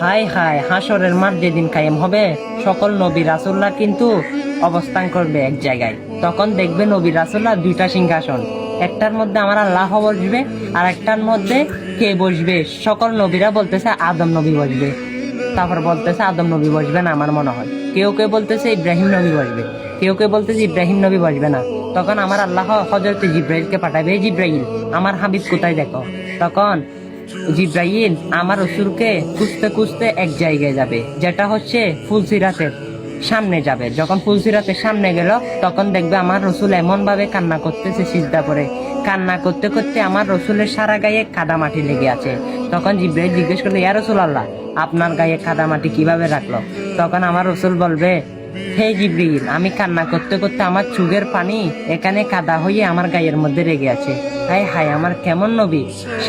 হায় হায়, হাসরের মাঠ যেদিন কায়েম হবে, সকল নবী রাসূলরা কিন্তু অবস্থান করবে এক জায়গায়। তখন দেখবে নবী রাসূলরা দুইটা সিংহাসন, একটার মধ্যে আমার আল্লাহ বসবে, আর একটার মধ্যে কে বসবে? সকল নবীরা বলতেছে আদম নবী বসবে, তারপর বলতেছে আদম নবী বসবে না আমার মনে হয়, কেউ কেউ বলতেছে ইব্রাহিম নবী বসবে, কেউ কেউ বলতেছে ইব্রাহিম নবী বসবে না। তখন আমার আল্লাহ হযরত জিব্রাইলকে পাঠাবে, এই জিব্রাইল আমার হাবিব কোথায় দেখো। তখন জিব্রাইল আমার রাসূলকে খুঁজতে খুঁজতে এক জায়গায় যাবে, যেটা হচ্ছে ফুলসিরাতের সামনে যাবে। যখন ফুলসিরাতের সামনে গেল, তখন দেখবে আমার রসুল এমন ভাবে কান্না করতেছে, সিজদা পড়ে কান্না করতে করতে আমার রসুলের সারা গায়ে কাদা মাটি লেগে আছে। তখন জিব্রাইল জিজ্ঞেস করলো, ইয়া রাসূলুল্লাহ, আপনার গায়ে কাদা মাটি কিভাবে রাখলো? তখন আমার রসুল বলবে, হে জিব্রাইল, আমি কান্না করতে করতে আমার চোখের পানি এখানে কাদা হয়ে আমার গায়ের মধ্যে লেগে আছে। হায় হায়, আমার কেমন নবী! সে